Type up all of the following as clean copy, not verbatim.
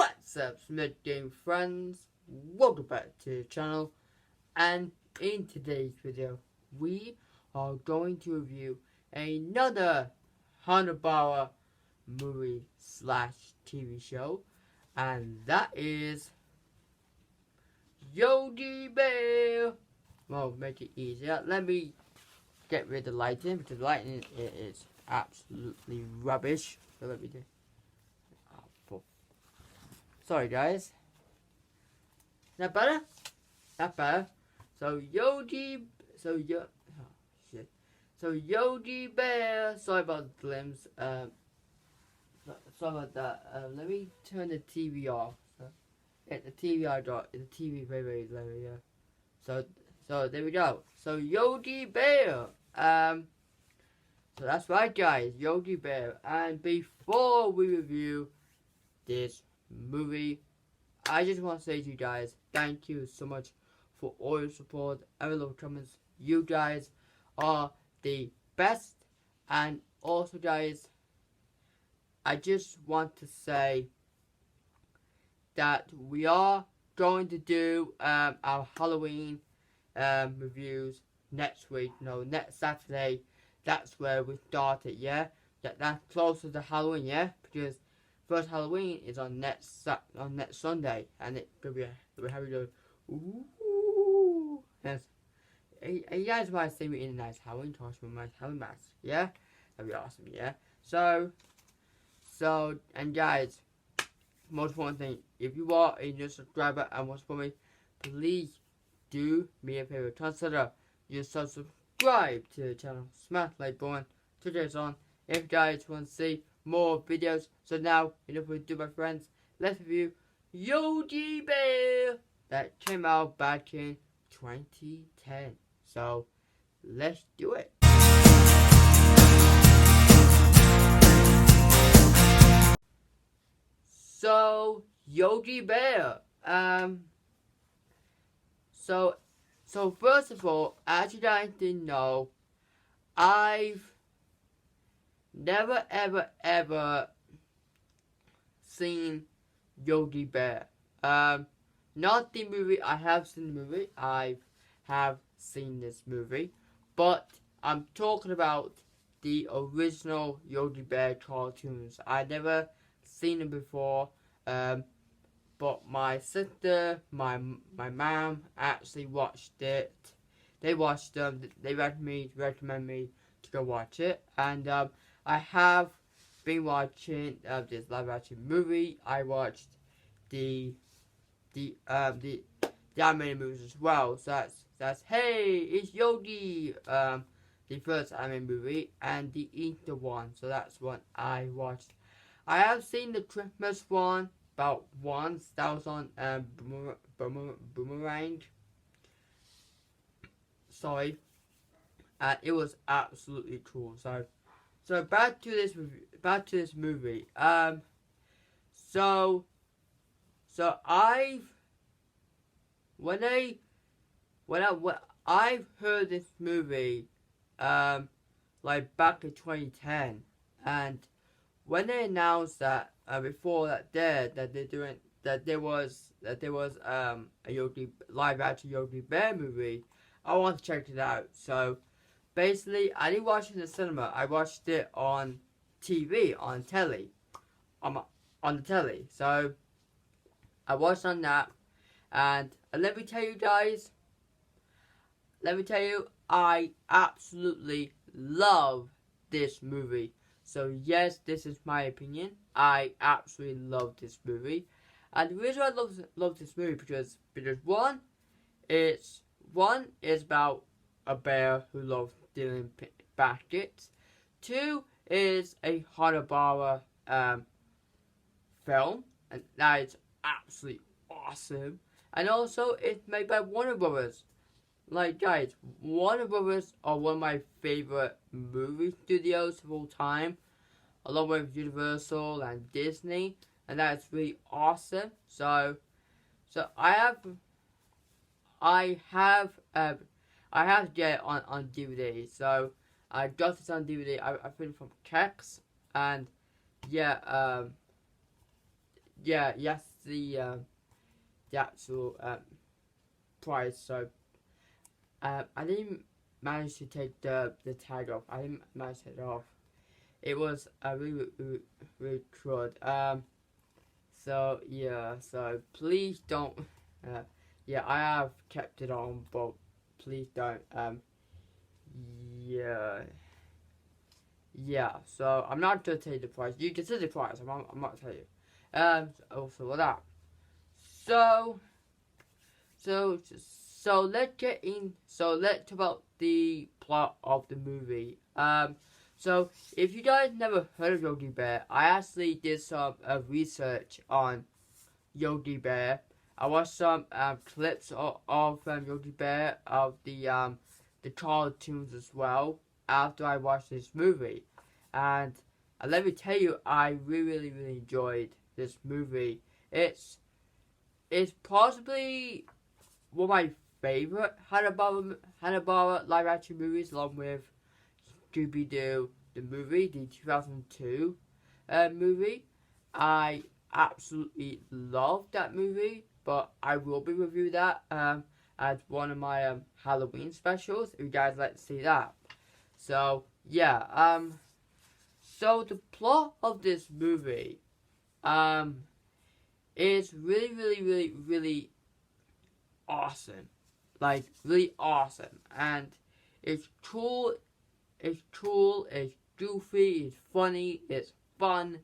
What's up, Smith Game friends? Welcome back to the channel, and in today's video, we are going to review another $100 movie slash TV show, and that is Yogi Bear. Well, make it easier. Let me get rid of the lighting because the lighting is absolutely rubbish. So let me do. Sorry guys. Not better? Not better. So Yogi Bear, sorry about the glimpse. Sorry about that. Let me turn the TV off. The TV I got, the TV very low, yeah. So there we go. So Yogi Bear. So that's right guys, Yogi Bear. And before we review this movie, I just want to say to you guys, thank you so much for all your support, every little comments. You guys are the best. And also guys, I just want to say that we are going to do our Halloween reviews next week. No, next Saturday. That's where we start it, yeah? That's closer to Halloween, yeah? Because first Halloween is on next Sunday, and it's gonna be how we go. Ooh, yes. You guys might see me in a nice Halloween costume, my Halloween mask, yeah? That'd be awesome, yeah. So, and guys, most important thing, if you are a new subscriber and want to support me, please do me a favor, consider yourself subscribe to the channel, smash the like button, turn it on. If you guys want to see more videos. So now, enough we do, my friends. Let's review Yogi Bear that came out back in 2010. So let's do it. So Yogi Bear. So first of all, as you guys didn't know, I've never ever seen Yogi Bear. Not the movie. I have seen the movie. I have seen this movie, but I'm talking about the original Yogi Bear cartoons. I never seen them before. But my sister, my mom actually watched it. They watched them. They recommend me to go watch it, and I have been watching this live action movie. I watched the animated movies as well. So that's hey, it's Yogi. The first animated movie and the Easter one. So that's what I watched. I have seen the Christmas one about once. That was on Boomerang. Sorry. It was absolutely cool. So back to this movie. So I've heard this movie like back in 2010, and when they announced that before that there was a live action Yogi Bear movie, I want to check it out. So basically, I didn't watch it in the cinema. I watched it on TV, on telly, on the telly. So I watched on that, and let me tell you guys. I absolutely love this movie. So yes, this is my opinion. I absolutely love this movie, and the reason I love this movie because one is about a bear who loves stealing baskets. Two is a Hanna-Barbera film, and that is absolutely awesome. And also, it's made by Warner Brothers. Like guys, Warner Brothers are one of my favorite movie studios of all time, along with Universal and Disney, and that's really awesome. So I have to get it on DVD. So I got this on DVD. I put it from Kex, and yes, the actual prize. So I didn't manage to take the tag off. I didn't manage to take it off. It was really crud. So yeah. So please don't. Yeah, I have kept it on, but please don't. Yeah. Yeah, so I'm not gonna tell you the price. You can see the price. I'm not telling you. Also with that. So let's get in. So let's talk about the plot of the movie. So if you guys never heard of Yogi Bear, I actually did some research on Yogi Bear. I watched some clips of Yogi Bear, of the cartoons as well, after I watched this movie. And let me tell you, I really enjoyed this movie. It's possibly one of my favorite Hanna-Barbera live action movies, along with Scooby-Doo the movie, the 2002 movie. I absolutely love that movie, but I will be reviewing that as one of my Halloween specials, if you guys like to see that. So yeah, so the plot of this movie is really awesome. Like, really awesome. And it's cool, it's goofy, it's funny, it's fun.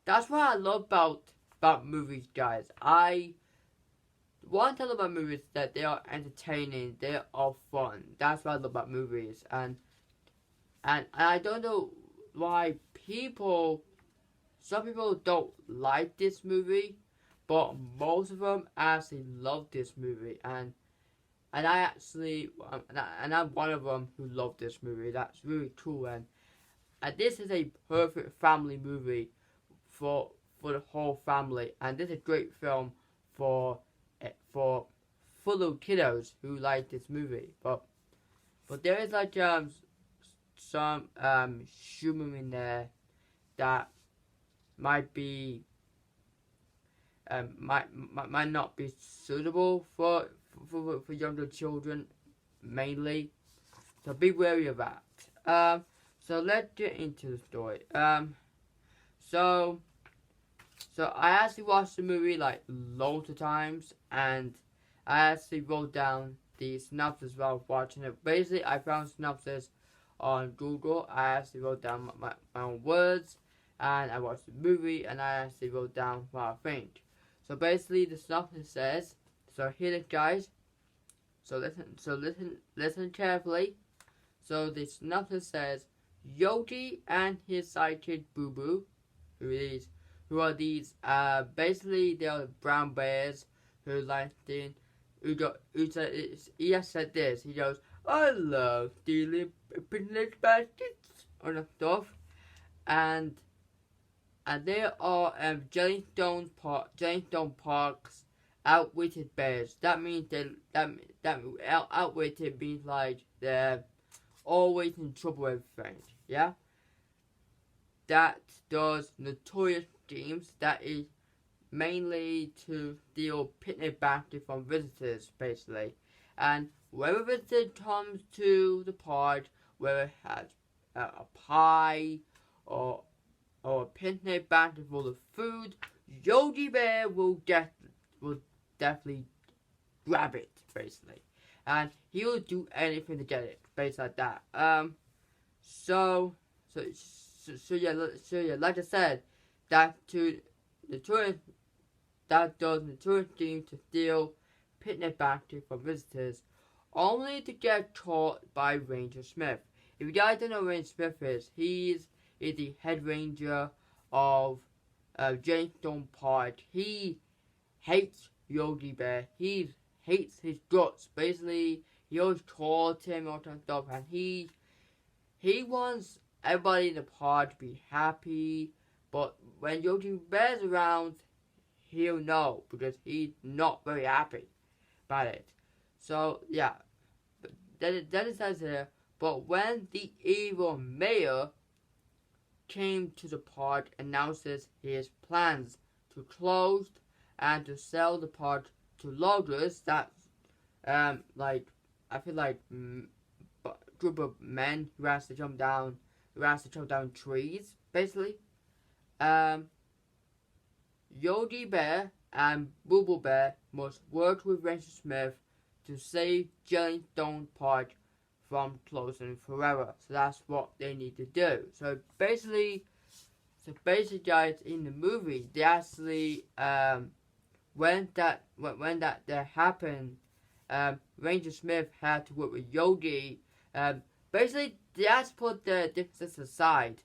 That's what I love about movies, guys. One thing I love about movies is that they are entertaining, they are fun. That's what I love about movies. And I don't know why some people don't like this movie, but most of them actually love this movie. And I actually, and I'm one of them who love this movie. That's really cool. And this is a perfect family movie for the whole family. And this is a great film for little kiddos who like this movie. But there is like some humor in there that might be might not be suitable for younger children mainly. So be wary of that. So let's get into the story. So I actually watched the movie like loads of times, and I actually wrote down the synopsis while watching it. Basically, I found synopsis on Google. I actually wrote down my own words, and I watched the movie, and I actually wrote down what I think. So basically, the synopsis says. So here it, guys. So listen carefully. So the synopsis says, Yogi and his sidekick Boo Boo, who are these basically they are brown bears who like he has said this. He goes, I love stealing picnic baskets or stuff, and they are Jellystone Park's outwitted bears. That means that outwitted means like they're always in trouble with everything. Yeah. That does notorious schemes. That is mainly to steal picnic baskets from visitors, basically. And whenever a visitor comes to the park, whether it has a pie or a picnic basket full of food, Yogi Bear will definitely grab it, basically. And he will do anything to get it, based like that. So yeah, like I said, that does the tourist scheme to steal picnic baskets from visitors, only to get caught by Ranger Smith. If you guys don't know who Ranger Smith is, he's the head ranger of Jellystone Park. He hates Yogi Bear. He hates his guts. Basically, he always calls him all that stuff, and he wants everybody in the park to be happy. But when Yogi Bear's around, he'll know, because he's not very happy about it. So yeah, then it says here. But when the evil mayor came to the park, announces his plans to close and to sell the pod to loggers that like I feel like group of men who has to jump down trees basically. Yogi Bear and Boo Boo Bear must work with Ranger Smith to save Jellystone Pod from closing forever. So that's what they need to do. So basically guys, in the movie, they actually when that happened, Ranger Smith had to work with Yogi. Basically, they have to put their differences aside.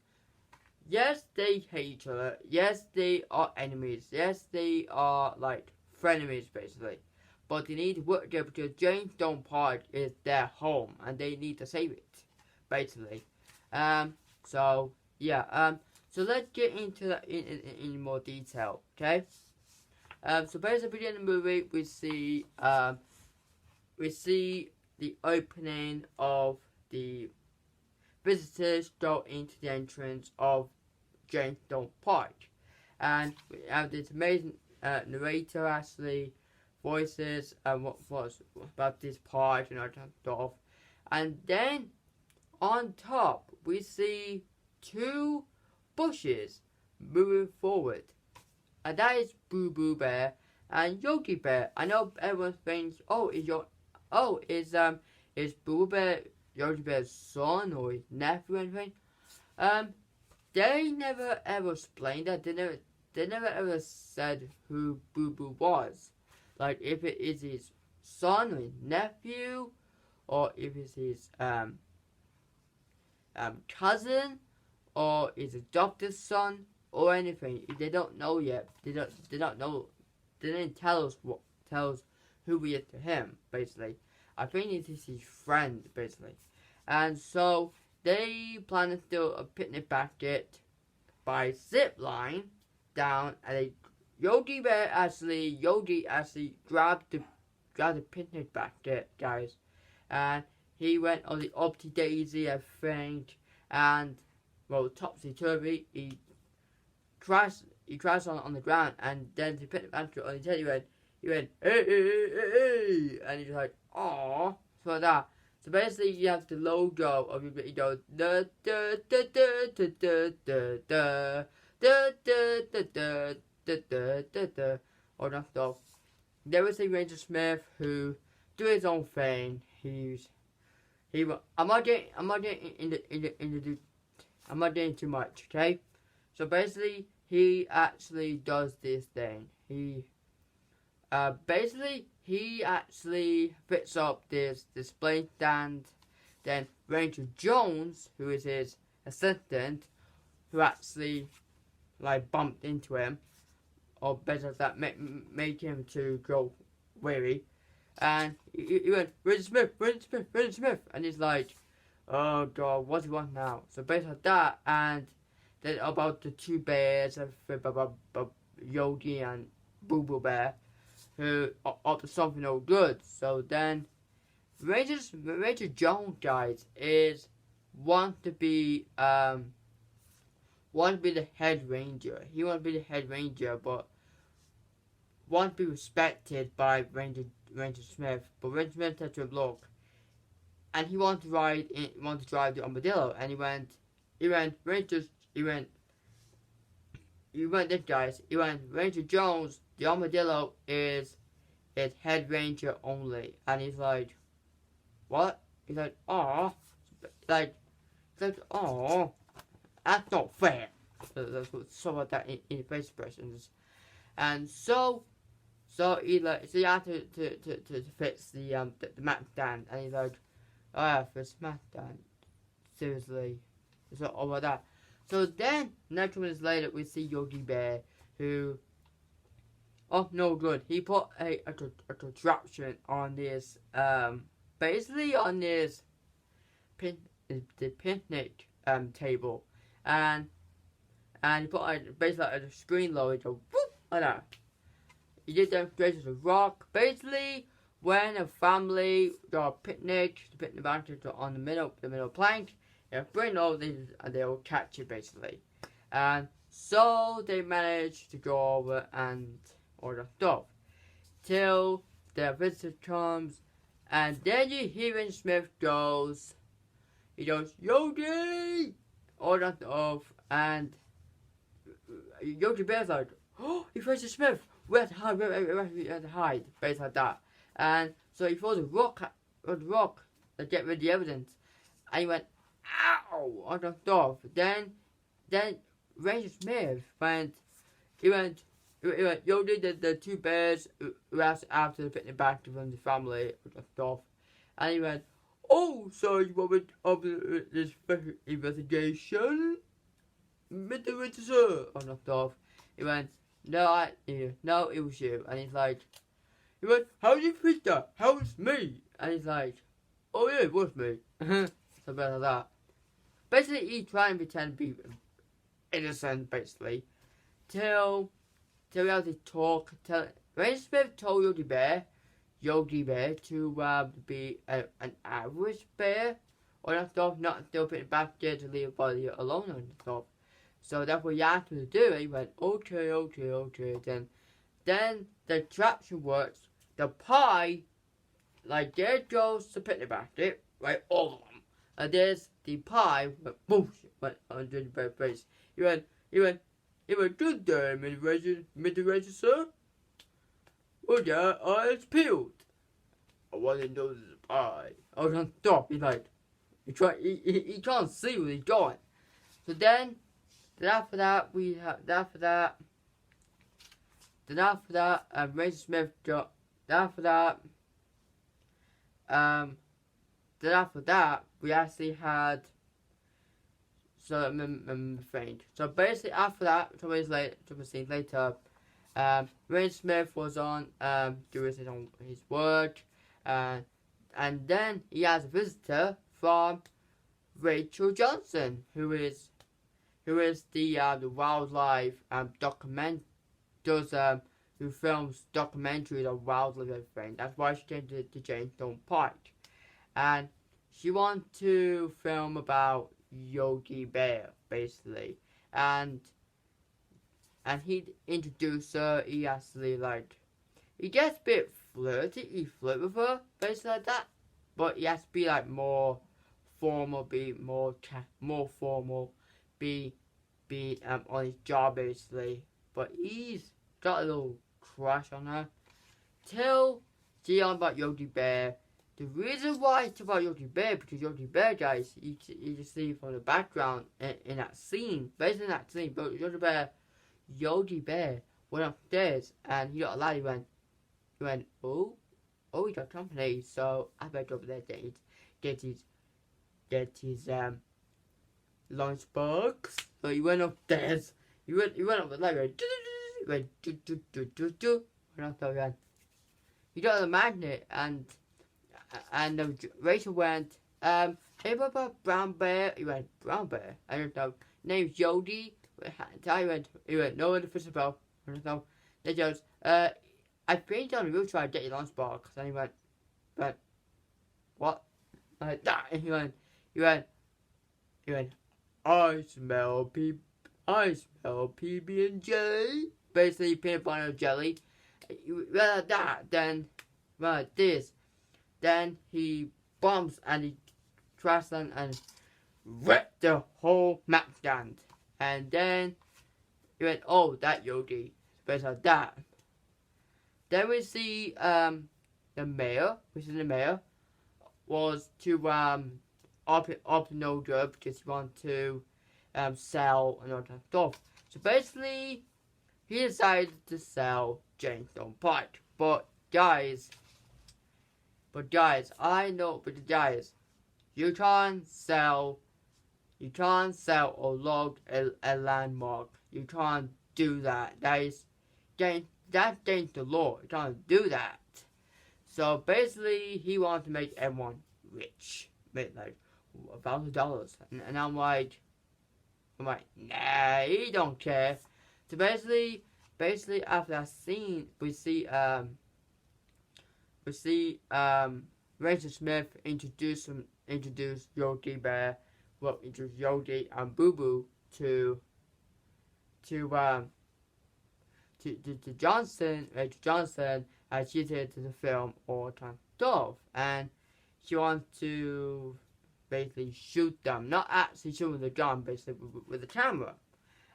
Yes, they hate each other. Yes, they are enemies. Yes, they are like frenemies, basically. But they need to work together because Jellystone Park is their home, and they need to save it, basically. So yeah. So let's get into that in more detail. Okay. So basically, in the movie, we see the opening of the visitors go into the entrance of Jellystone Park, and we have this amazing narrator actually voices and what was about this park and all that stuff. And then on top we see two bushes moving forward, and that is Boo Boo Bear and Yogi Bear. I know everyone thinks, is Boo Boo Bear Yogi Bear's son or his nephew or anything? They never ever explained that. They never ever said who Boo Boo was. Like if it is his son or his nephew, or if it's his cousin, or his adopted son, or anything. They don't know yet. They don't know. They didn't tell us who he is to him. Basically, I think it is his friend. Basically, and so they plan to do a picnic basket by zip line down, and Yogi actually grabbed the picnic basket, guys, and he went on the Opti Daisy, I think, and well, topsy turvy. He crashed on the ground, and then the picnic basket on his head. He went hey, and he's like, aww, for that. So basically, you have the logo of your video. Goes da da da da da da da da da da da da da, all that stuff. There was a Ranger Smith who do his own thing. I'm not getting too much, okay? So basically, he actually does this thing. He actually fits up this display stand. Then Ranger Jones, who is his assistant, who actually like bumped into him, or better that made him to go weary. And he went, Ranger Smith, and he's like, oh god, what do you want now? So based on that, and then about the two bears, about Yogi and Boo Boo Bear, who are up to something no good. So then Ranger Jones, guys, want to be the head ranger. He wants to be the head ranger, but want to be respected by Ranger Smith. But Ranger Smith said to him, look, and he wanted to drive the armadillo, and he went this, guys. He went, Ranger Jones, the armadillo is head ranger only. And he's like, what? He's like, aw. Aw. That's not fair. That's what some of that in face expressions. And so he had to fix the mat stand, and he's like, oh yeah, fix the mat stand. Seriously. So all of that. So then, 9 minutes later, we see Yogi Bear, who, no good. He put a contraption on this, basically on this the picnic table, and he put basically a screen lower, so whoop, like that. He did demonstrations of rock. Basically, when a family go a picnic, the picnic basket on the middle plank, they'll bring all these and they'll catch it basically. And so they managed to go over and all that stuff. Till the visitor comes, and then you hear when Smith goes, he goes, Yogi! All that stuff, and Yogi Bear's like, oh, he faces Smith, we have to hide, we have to hide, basically like that. And so he throws a rock to get rid of the evidence, and he went, ow! All that stuff. Then Ranger Smith he went, Yogi, the two bears who asked after the picnic back to run the family and stuff. And he went, oh, so you want me to this special investigation? Mr. Richard, sir, and stuff. He went, no, it was you. And he went, how do you think that? How it's me? And he's like, oh yeah, it was me. So better like that. Basically, he tried and pretend to be innocent, basically. Till we had to talk. Ranger Smith told Yogi Bear to be an average bear or that stuff, not still put it back there to leave a body alone and stuff. So that's what he asked him to do. And he went, okay. Then the attraction works. The pie, like there goes the picnic basket, right, all of them. And there's the pie, went under the bear's face. He went, good day, Mr. Ranger, sir. Oh yeah, it's peeled. I wasn't know this is a pie. I was on top. He's like, he can't see where he's going. So then after that, Ranger Smith got. After that, we actually had. So So basically, after that, a couple of scenes later, Ranger Smith was on doing his work, and then he has a visitor from Rachel Johnson, who is the wildlife who films documentaries on wildlife and everything. That's why she came to Jamestown Park, and she wanted to film about Yogi Bear, basically, and he introduced her. He actually he gets a bit flirty. He flirt with her, basically like that, but he has to be more formal, be more formal, be on his job basically. But he's got a little crush on her. Till she on about Yogi Bear. The reason why it's about Yogi Bear, because Yogi Bear, guys, you just see from the background in that scene, basically in that scene, but Yogi Bear went upstairs and he got a lad. He went, oh, he got company, so I better go over there to get his lunchbox. So he went upstairs. He went up the ladder. He went up. He got the magnet and Rachel went, hey, about Brown Bear? He went, Brown Bear? I don't know. Name's Yogi. He went, no one to fish about. I don't know. Then he goes, I think on the roof trying to get your lunchbox. And he went, what? Like that. And he went, I smell PB&J. Basically, peanut butter jelly. Like that. Then, this. Then he bumps and he crashes and wrecked the whole map stand. And then he went, oh, that Yogi. Basically like that. Then we see the mayor, was to up an order because he wanted to sell and all that stuff. So basically, he decided to sell Jamestown Park. But guys, you can't sell or log a landmark. You can't do that. That's against the law. You can't do that. So basically, he wanted to make everyone rich, make $1,000, and I'm like, nah, he don't care. So basically after that scene, we see Ranger Smith introduce Yogi Bear, introduce Yogi and Boo Boo to to Johnson, Rachel Johnson, and she's here to the film all time stuff, and she wants to basically shoot them, not actually shoot with the gun, basically with the camera.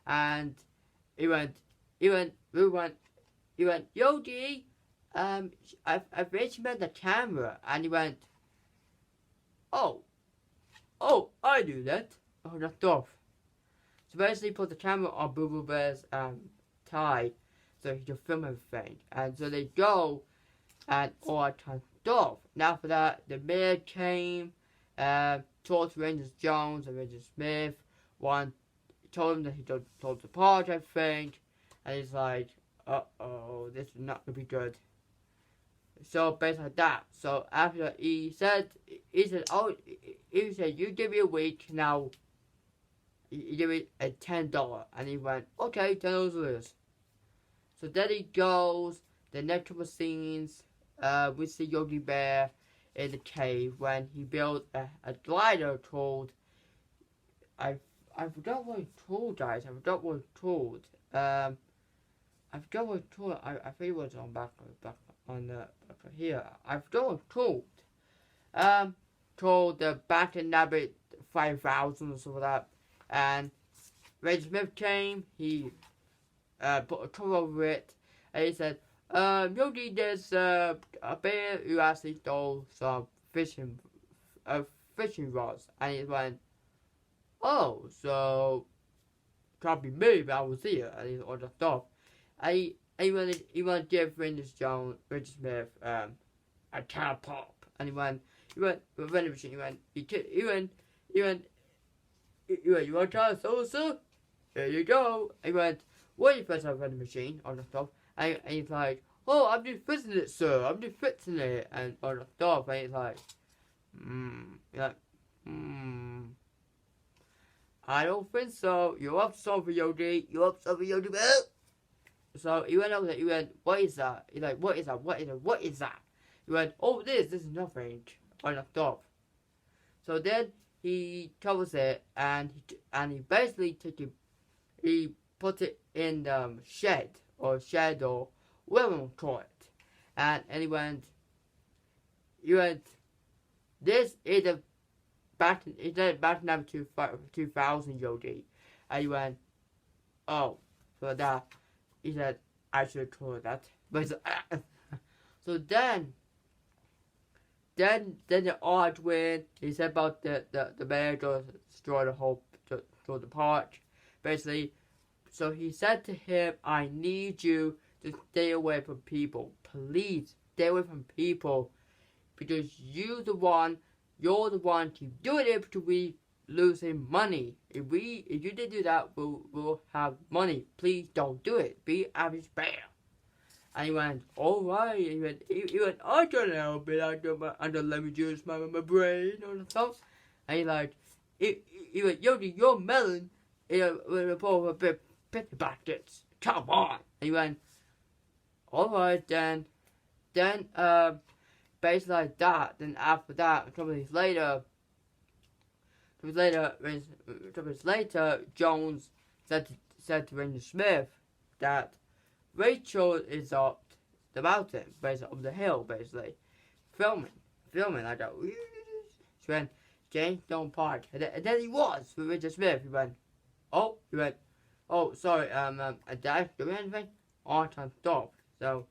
And he went, Yogi, I've reached met the camera, and he went, oh, I do that. Oh, that's off. So basically, put the camera on Boo Boo Bear's tie, so he can film everything. And so they go, and all that kind of stuff. Now for that, the mayor came, talked to Ranger Jones and Ranger Smith. One told him that he told the part, I think, and he's like, this is not gonna be good. So based on that, so after that, he said, you give me a week now. You give me a $10, and he went, okay, $10 it is. So then he goes. The next couple of scenes, we see Yogi Bear in the cave when he built a glider called, I forgot what it's called, guys. I forgot what it's called. I think it was on back here. I forgot what it's called. Called the Bat and Rabbit 5000 or something like that. And Ranger Smith came. He put a cover over it, and he said, Yogi, there's a bear who actually stole some fishing rods. And he went, oh, so can't be me, but I was here, and he's all that stuff. And he wanted to give Ranger Smith a can pop, and he went with vending machine. He went, you want to try a salsa? Here you go. He went, what do you first have a vending machine, all that stuff. And he's like, oh, I'm just fixing it, sir. I'm just fixing it, and all that stuff. And he's like, I don't think so. You're up something, Yogi. You're up something, Yogi Bear. So he went over there. He went, what is that? He's like, what is that? What is that? He went, oh, this is nothing. All that stuff. So then he covers it, and he basically he put it in the shed or whatever you call it. And he went, this is a back number 2000, Yogi. And he went, oh, for that. He said, I should call that. But so then the odd win. He said about the bear destroy the park. Basically, so he said to him, I need you to stay away from people. Please stay away from people, because you're the one to do it because we losing money. If you did do that, we'll have money. Please don't do it. Be average bear. And he went, alright. He went, I can't help it. I don't let me juice my brain or stuff. And he like, he went, Yogi, your melon is a bit baskets. Come on. And he went, alright then. Basically like that. Then after that, a couple of days later, Jones said to Ranger Smith that Rachel is up the mountain, basically up the hill, basically filming like that. She went, James Stone Park, and then he was with Ranger Smith. He went, oh, sorry, did I do anything? All time stopped. So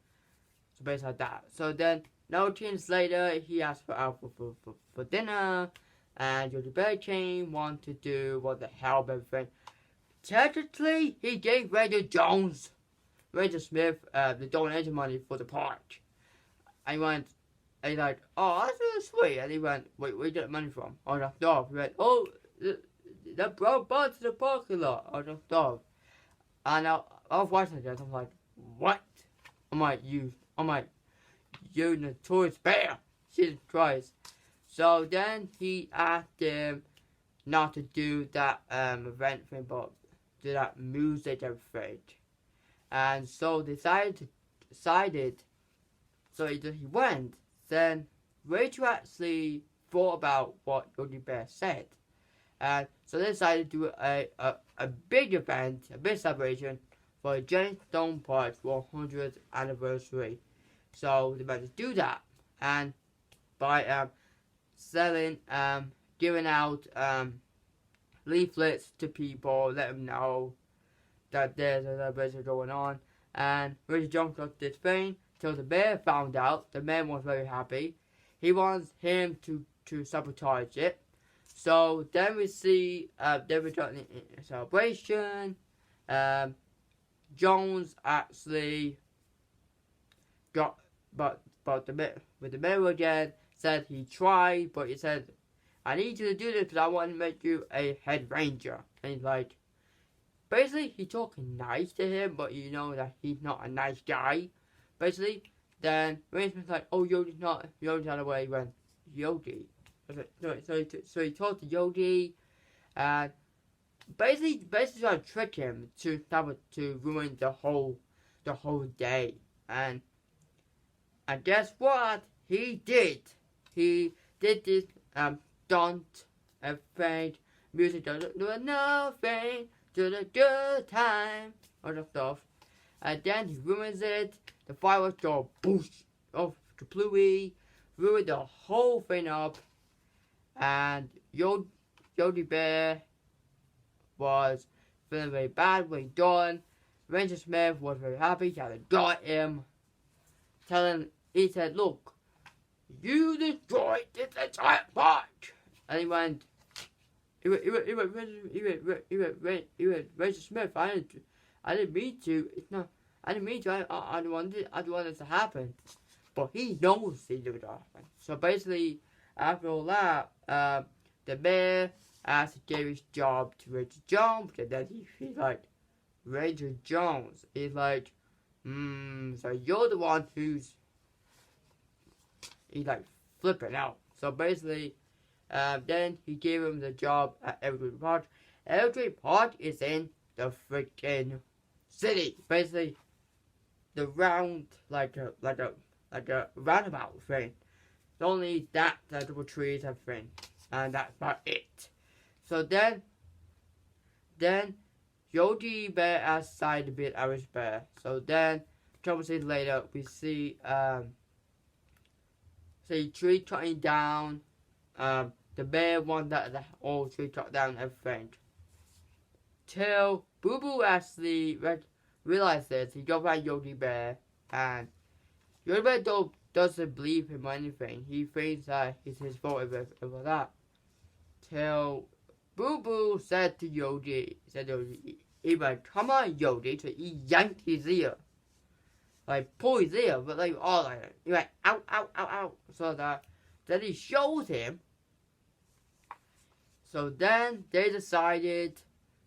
basically like that. So then, 19 years later, he asked for dinner. And Yogi Bear came, wanted to do what the hell, everything. Technically, he gave Ranger Smith, the donation money for the park. And he went, and he's like, oh, that's really sweet. And he went, wait, where did you get the money from? Oh, that's dog. He went, oh, that brought bud to the parking lot. Oh, that's dog. And I was watching this, I'm like, what? I'm like, you notorious bear. Jesus Christ. So then he asked him not to do that event thing, but do that music everything. And so decided. So he went. Then Rachel actually thought about what Yogi Bear said, and so they decided to do a big event, a big celebration for James Stone Park's 100th anniversary. So they managed to do that, and by selling, giving out leaflets to people, let them know that there's a celebration going on. And Richard Jones got this thing till the mayor found out. The mayor was very happy. He wants him to sabotage it. So then we see they were doing a celebration. Jones actually got with the mayor again, said he tried, but he said, I need you to do this because I want to make you a head ranger. And he's like, basically, he's talking nice to him, but you know that he's not a nice guy. Basically, then Rangeman's like, oh, Yogi's not away when Yogi. So he talked to Yogi, and basically tried to trick him to ruin the whole day. And guess what? He did. He did this don't afraid music doesn't do nothing to the good time or the stuff. And then he ruins it. The fireworks go boost off to Bluey, ruined the whole thing up. And Yogi Bear was feeling very bad when he done. Ranger Smith was very happy. He had got him. He said, look, you destroyed this entire park. And he went, Ranger Smith, I didn't mean to. I didn't mean to. I don't want this to happen. But he knows he did it happen. So basically, after all that, the mayor asked to give his job to Ranger Jones, and then he's like, Ranger Jones. He's like, so you're the one he's like flipping out. So basically, then he gave him the job at Evergreen Park. Evergreen Park is in the freaking city. Basically, the round like a roundabout thing. It's only that double trees and thing, and that's about it. So then Yogi Bear outside to beat Irish Bear. So then, a couple days later, we see tree cutting down. The bear won the whole tree cut down everything. Till Boo Boo actually realized this. He goes by Yogi Bear, and Yogi Bear doesn't believe him or anything. He thinks that it's his fault over that. Till Boo Boo said to Yogi, he went, come on, Yogi. So he yanked his ear. Like, pull his ear, but like, all like that. He went, ow, ow, ow, ow. So then he showed him. So then they decided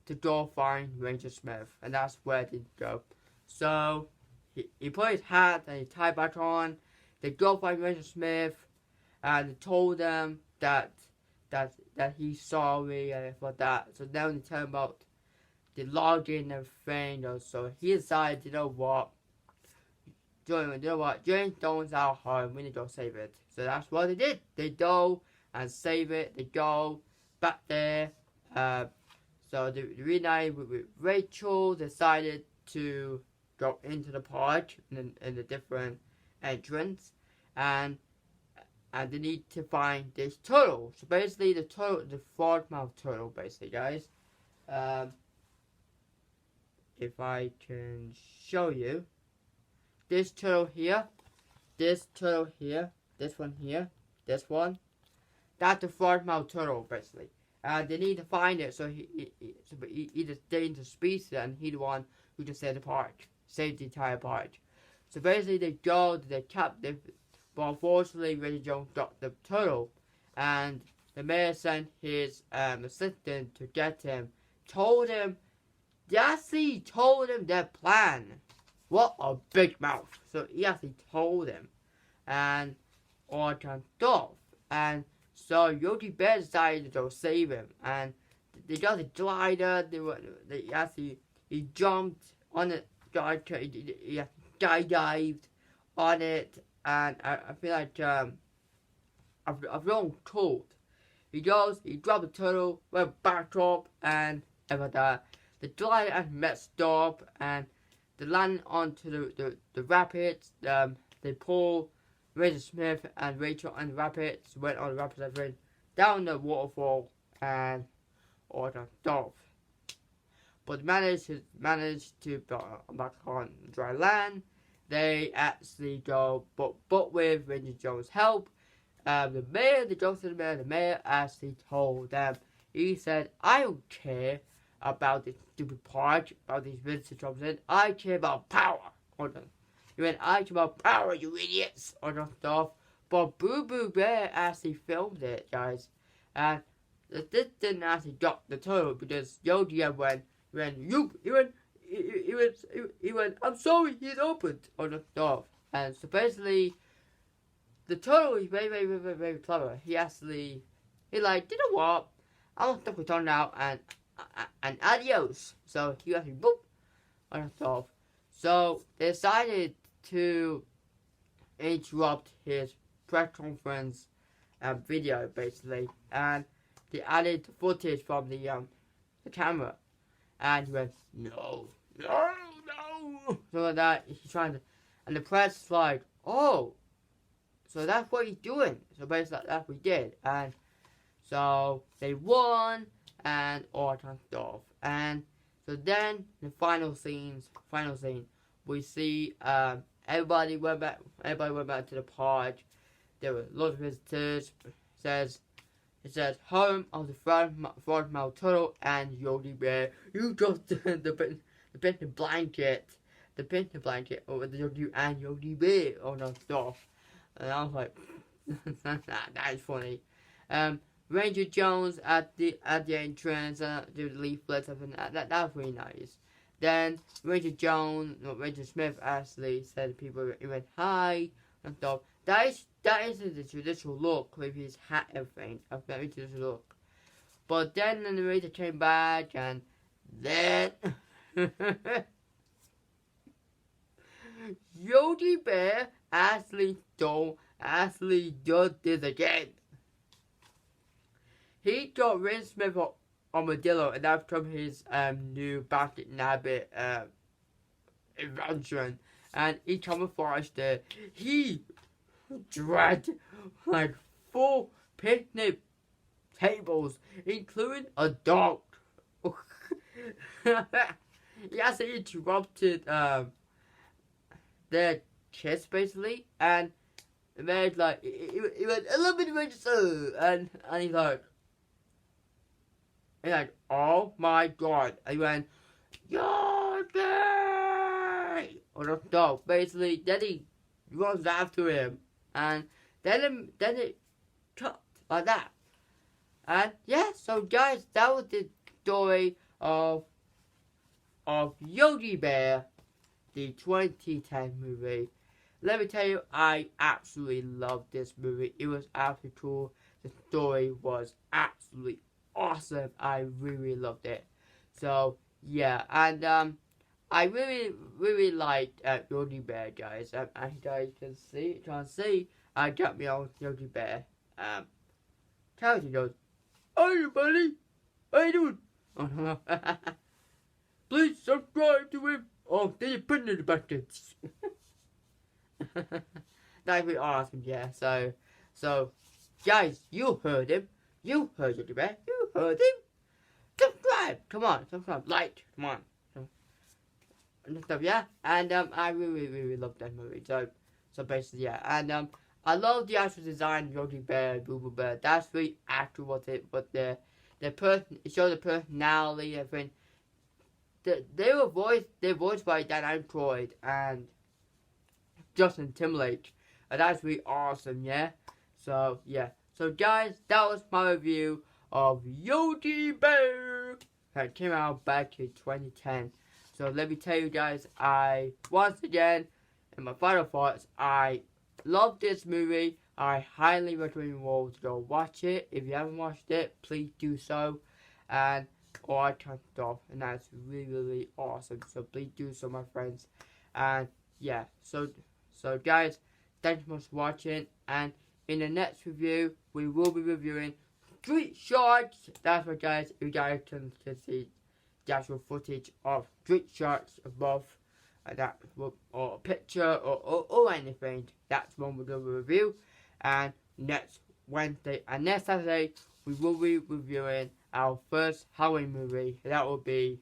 to go find Ranger Smith. And that's where they go. So he put his hat and he tied back on. They go find Ranger Smith. And they told them that he's sorry and for that. So now they tell him about the login and everything. So he decided, you know what? James Stone's out home. We need to go save it. So that's what they did. They go and save it. They go back there. So the reunited with Rachel decided to go into the park in the different entrance, and they need to find this turtle. So basically, the frogmouth turtle, basically, guys. If I can show you. This turtle here, this one here, this one. That's the frogmouth turtle, basically. And they need to find it, so he's a dangerous species, and he's the one who can save the park, save the entire park. So basically, they go to the captive, but unfortunately, Reggie Jones got the turtle, and the mayor sent his assistant to get him. Told him their plan. What a big mouth. So he actually told him. And all kind of stuff. And so Yogi Bear decided to go save him. And they got a glider. He jumped on it. He dived on it. And I feel like I've grown cold. He dropped the turtle, went back up, and about that. The glider messed up, and they land onto the rapids. They pull Razor Smith and Rachel and the rapids. Went on the rapids, everything down the waterfall and all that stuff. But managed to back on dry land. They actually go, but with Ranger Jones' help, the mayor actually told them. He said, "I don't care about this stupid part, about these visitor jobs. I care about power." Hold on. He went, "I care about power, you idiots," all that stuff. But Boo Boo Bear actually filmed it, guys, and this didn't actually drop the turtle because Yogi went, "I'm sorry, he's opened," all that stuff. And so basically, the turtle is very, very, very, very clever. He like, "You know what? I'm gonna stop with on now and adios." So he actually boop on that stuff. So they decided to interrupt his press conference video basically, and they added footage from the camera, and he went, "No, no, no," so like that. He's trying to, and the press is like, "Oh, so that's what he's doing." So basically that's what he did, and so they won and all that stuff. And so then the final scene, we see everybody went back to the park. There were lots of visitors. It says home of the frog mouth turtle and Yogi Bear. You just the picnic blanket over the Yogi and Yogi Bear all that stuff. And I was like, that is funny. Ranger Jones at the entrance, the leaflets, and that was really nice. Then Ranger Smith actually said to people, he went, "Hi," and stuff. That is the traditional look with his hat and everything. A very traditional look. But then the Ranger came back, and then Yogi Bear actually did this again. He got Ranger Smith armadillo, and that's from his new Basket Nabbit invention, and he camouflaged it. He dragged like 4 picnic tables, including a dog. He actually interrupted their kiss basically, and it made like he went a little bit register, and he's like, "Oh my God!" And he went, "Yogi!" Or the dog. Basically, then he runs after him, and then it cut like that. And yeah, so guys, that was the story of Yogi Bear, the 2010 movie. Let me tell you, I absolutely loved this movie. It was absolutely cool. The story was absolutely awesome. I really loved it. So yeah, and I really liked Yogi Bear, guys. As you guys can see, I got me on Yogi Bear. Charity goes, "Hey buddy, how you doing?" "Please subscribe to him." "Oh, then you put it in the buckets." That'd be awesome, yeah. So, guys, you heard him. You heard Yogi Bear. You heard him. Subscribe. Come on, subscribe. Like. Come on. And stuff, yeah. And I really love that movie. So basically, yeah. And I love the actual design of Yogi Bear, Boo Boo Bear. That's really actual what it. But it showed the personality and everything. They're voiced by Dan Aykroyd and Justin Timberlake, and that's really awesome, yeah. So yeah, so guys, that was my review of Yogi Bear that came out back in 2010. So let me tell you guys, once again, in my final thoughts, I love this movie. I highly recommend you all to go watch it. If you haven't watched it, please do so, and all that kind of stuff, and that's really awesome. So please do so, my friends. And yeah, so guys, thanks so much for watching, and in the next review, we will be reviewing Street Sharks. That's right, guys. You guys can see the actual footage of Street Sharks above, or a picture or anything. That's when we're going to review. And next Wednesday and next Saturday we will be reviewing our first Halloween movie. That will be,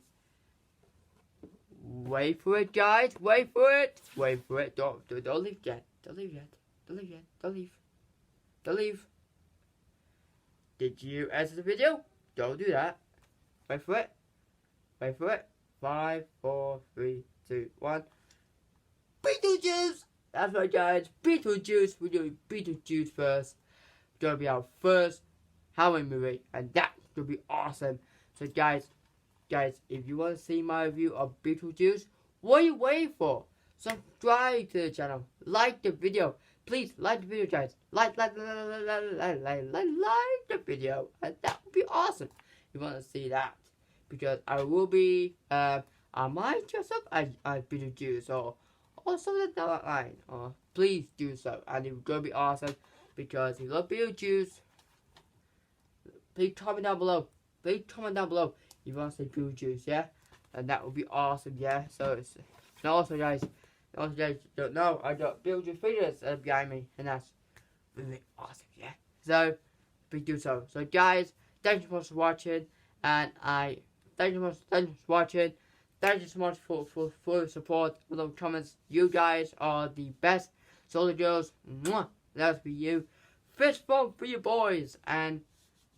wait for it, guys, wait for it. Don't leave yet. Don't leave. Did you answer the video? Don't do that. Wait for it. 5, 4, 3, 2, 1. Beetlejuice! That's right, guys. Beetlejuice. We're doing Beetlejuice first. It's gonna be our first Halloween movie, and that's gonna be awesome. So, guys, if you want to see my review of Beetlejuice, what are you waiting for? Subscribe to the channel. Like the video. Please like the video, guys. Like the video, and that would be awesome. If you want to see that, because I will be, I might dress up as Beetlejuice or something down that line. Or please do so, and it's gonna be awesome. Because if you love Beetlejuice, please comment down below. If you want to say Beetlejuice, yeah, and that would be awesome, yeah. So and also, guys, don't know, I got Beetlejuice figures behind me, and that's really awesome, yeah. So please do so. So, guys, thank you so much for watching, and thank you so much for watching. Thank you so much for the support, for the comments. You guys are the best. So the girls, mwah, that's for you. Fist bump for you boys. And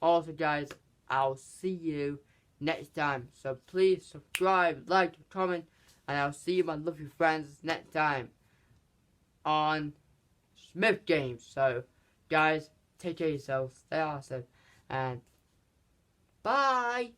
also, guys, I'll see you next time. So please subscribe, like, comment, and I'll see you, my lovely friends, next time on Smith Games. So, guys, take care of yourselves. Stay awesome. And bye.